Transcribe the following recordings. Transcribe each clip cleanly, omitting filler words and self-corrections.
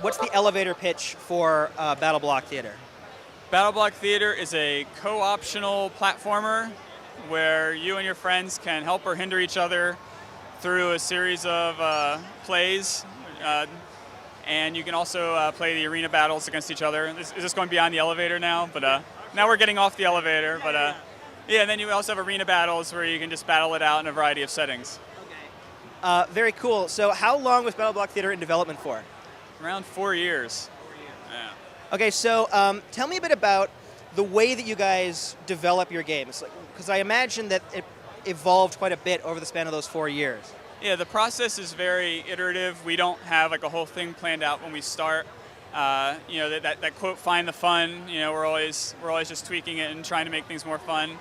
what's the elevator pitch for Battle Block Theater? Battle Block Theater is a co-optional platformer where you and your friends can help or hinder each other through a series of plays. And you can also play the arena battles against each other. Is this going beyond the elevator now? But now we're getting off the elevator. But yeah, and then you also have arena battles where you can just battle it out in a variety of settings. Okay. Very cool. So how long was Battle Block Theater in development for? Around 4 years. Yeah. Okay, so tell me a bit about the way that you guys develop your games. Because I imagine that it evolved quite a bit over the span of those 4 years. Yeah, the process is very iterative. We don't have like a whole thing planned out when we start. That quote, find the fun, we're always just tweaking it and trying to make things more fun.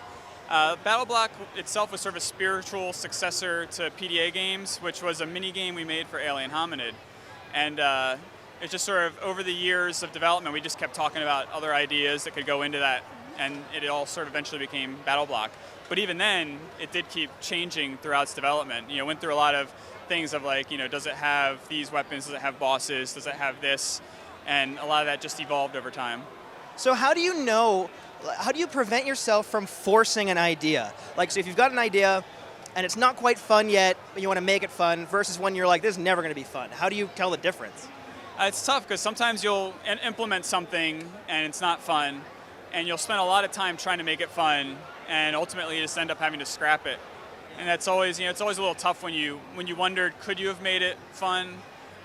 Battle Block itself was sort of a spiritual successor to PDA games, which was a mini game we made for Alien Hominid. And it's just sort of over the years of development, we just kept talking about other ideas that could go into that, and it all sort of eventually became Battle Block. But even then, it did keep changing throughout its development. Went through a lot of things of like, does it have these weapons? Does it have bosses? Does it have this? And a lot of that just evolved over time. So how do you prevent yourself from forcing an idea? Like, so if you've got an idea and it's not quite fun yet, but you want to make it fun, versus when you're like, this is never going to be fun. How do you tell the difference? It's tough because sometimes you'll implement something and it's not fun, and you'll spend a lot of time trying to make it fun, and ultimately you just end up having to scrap it. And that's always, it's always a little tough when you wondered, could you have made it fun?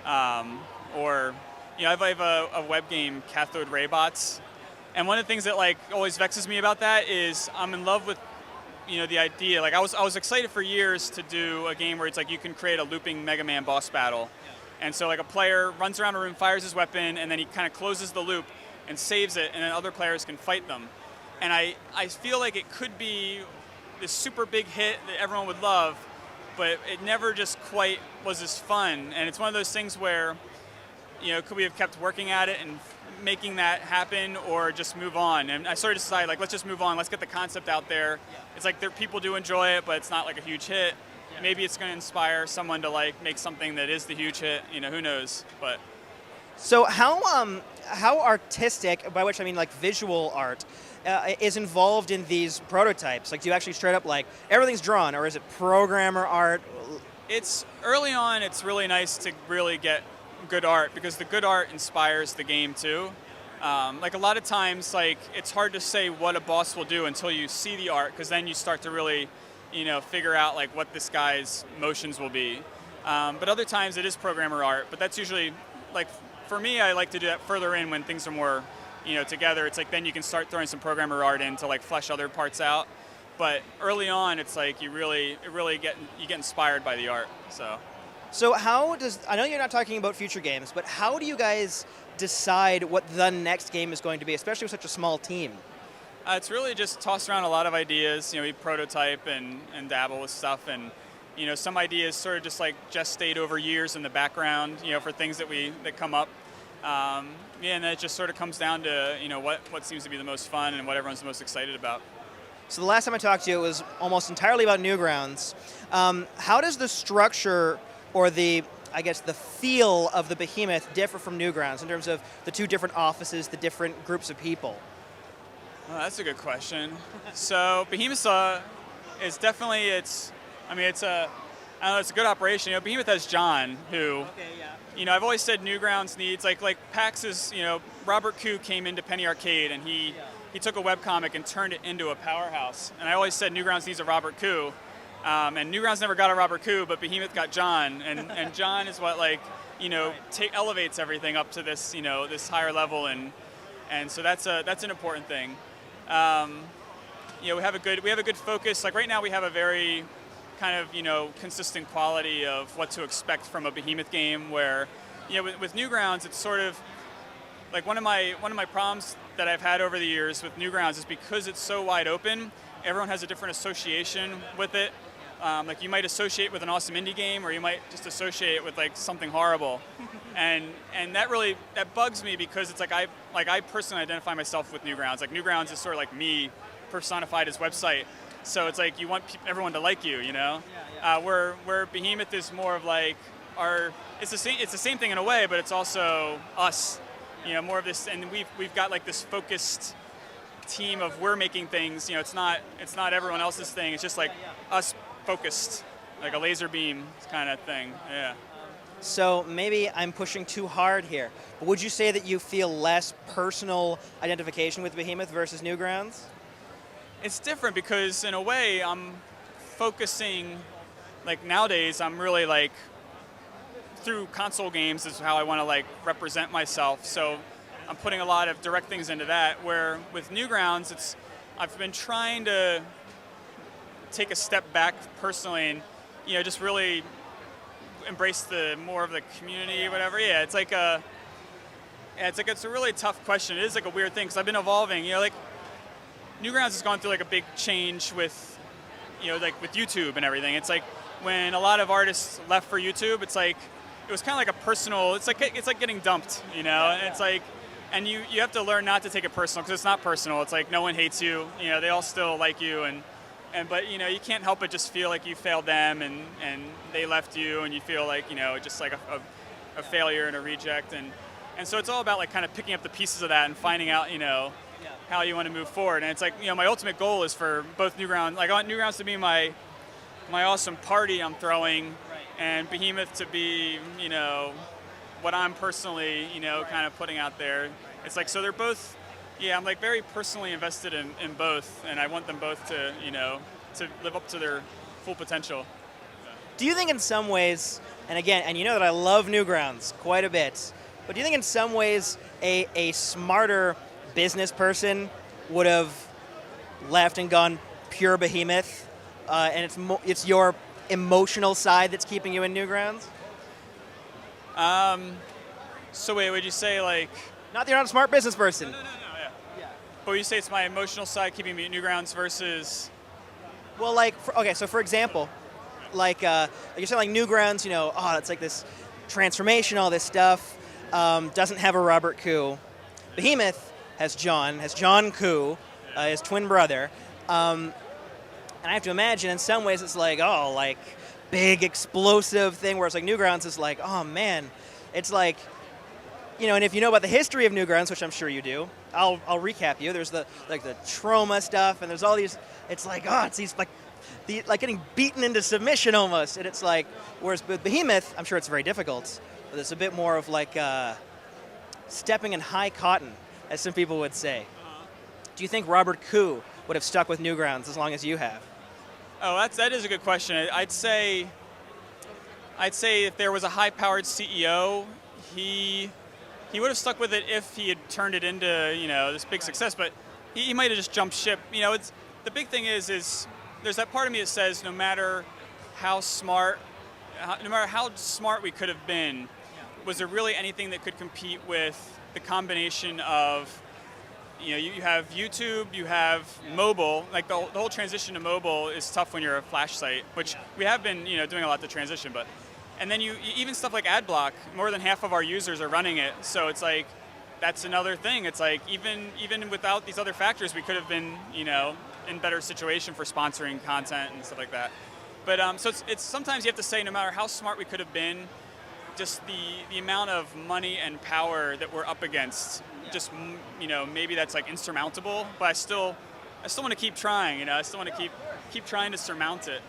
Or I have a web game, Cathode Ray Bots, and one of the things that like always vexes me about that is I'm in love with the idea. Like I was excited for years to do a game where it's like you can create a looping Mega Man boss battle. And so like a player runs around a room, fires his weapon, and then he kind of closes the loop and saves it, and then other players can fight them. And I feel like it could be this super big hit that everyone would love, but it never just quite was as fun. And it's one of those things where, could we have kept working at it and making that happen, or just move on? And I sort of decided, like, let's just move on. Let's get the concept out there. Yeah. It's like people do enjoy it, but it's not like a huge hit. Yeah. Maybe it's going to inspire someone to like make something that is the huge hit. Who knows? But so how artistic, by which I mean like visual art, is involved in these prototypes? Like, do you actually straight up like everything's drawn, or is it programmer art? It's early on. It's really nice to really get good art, because the good art inspires the game too. Like a lot of times, like it's hard to say what a boss will do until you see the art, because then you start to really, figure out like what this guy's motions will be. But other times it is programmer art, but that's usually like, for me, I like to do that further in when things are more, together. It's like then you can start throwing some programmer art in to like flesh other parts out. But early on, it's like you get inspired by the art. So I know you're not talking about future games, but how do you guys decide what the next game is going to be, especially with such a small team? It's really just toss around a lot of ideas. We prototype and dabble with stuff, and some ideas sort of just like gestate over years in the background, for things that come up. And then it just sort of comes down to what seems to be the most fun and what everyone's the most excited about. So the last time I talked to you, it was almost entirely about Newgrounds. How does the structure or the feel of the Behemoth differ from Newgrounds in terms of the two different offices, the different groups of people? Oh, that's a good question. So Behemoth is definitely it's a good operation. Behemoth has John, who, I've always said Newgrounds needs like PAX is, Robert Koo came into Penny Arcade and he took a webcomic and turned it into a powerhouse. And I always said Newgrounds needs a Robert Koo. And Newgrounds never got a Robert Koo, but Behemoth got John, and John is what elevates everything up to this this higher level, and so that's an important thing. We have a good focus. Like right now, we have a very kind of consistent quality of what to expect from a Behemoth game. Where with Newgrounds, it's sort of like one of my problems that I've had over the years with Newgrounds is because it's so wide open. Everyone has a different association with it. Like you might associate with an awesome indie game, or you might just associate it with like something horrible, and that bugs me, because it's like I personally identify myself with Newgrounds. Like Newgrounds is sort of like me personified as website, so it's like you want everyone to like you, Where Behemoth is more of like are it's the same thing in a way, but it's also us. More of this, and we've got like this focused team of we're making things. It's not everyone else's thing. It's just like us focused, like a laser beam kind of thing. Yeah. So maybe I'm pushing too hard here, but would you say that you feel less personal identification with Behemoth versus Newgrounds? It's different because in a way I'm focusing, like nowadays I'm really like through console games is how I want to like represent myself. So I'm putting a lot of direct things into that, where with Newgrounds I've been trying to take a step back personally and just really embrace the more of the community, whatever. Yeah, it's a really tough question. It is like a weird thing because I've been evolving. Like Newgrounds has gone through like a big change with, like with YouTube and everything. It's like when a lot of artists left for YouTube, it's like it was kind of like a personal. It's like getting dumped, and it's like, and you have to learn not to take it personal because it's not personal. It's like no one hates you. They all still like you but you can't help but just feel like you failed them and they left you and you feel like just like a failure and a reject and so it's all about like kind of picking up the pieces of that and finding out how you want to move forward. And it's like my ultimate goal is for both Newgrounds, like I want Newgrounds to be my awesome party I'm throwing, and Behemoth to be what I'm personally kind of putting out there. It's like so they're both. Yeah, I'm like very personally invested in both, and I want them both to, to live up to their full potential. Do you think in some ways, and again, and you know that I love Newgrounds quite a bit, but do you think in some ways a smarter business person would have left and gone pure Behemoth, and it's your emotional side that's keeping you in Newgrounds? So wait, would you say like? Not that you're not a smart business person. No. But you say it's my emotional side keeping me at Newgrounds versus? Well, like, so for example, like you're saying like Newgrounds, it's like this transformation, all this stuff, doesn't have a Robert Koo. Behemoth has John Koo, his twin brother, and I have to imagine in some ways it's like, like big explosive thing, where it's like Newgrounds is like, oh man, it's like, and if you know about the history of Newgrounds, which I'm sure you do, I'll recap you. There's the trauma stuff, and there's all these. It's like it's these like getting beaten into submission almost, and it's like. Whereas with Behemoth, I'm sure it's very difficult, but it's a bit more of like stepping in high cotton, as some people would say. Do you think Robert Koo would have stuck with Newgrounds as long as you have? Oh, that is a good question. I'd say if there was a high-powered CEO, he would have stuck with it if he had turned it into, this big success, but he might have just jumped ship. The big thing is there's that part of me that says no matter how smart we could have been, was there really anything that could compete with the combination of, you have YouTube, you have mobile, like the whole transition to mobile is tough when you're a flash site, which we have been, doing a lot to transition, but. And then even stuff like AdBlock, more than half of our users are running it. So it's like, that's another thing. It's like, even without these other factors, we could have been, in better situation for sponsoring content and stuff like that. But so it's sometimes you have to say, no matter how smart we could have been, just the amount of money and power that we're up against, just, maybe that's like insurmountable, but I still want to keep trying, I still want to keep trying to surmount it.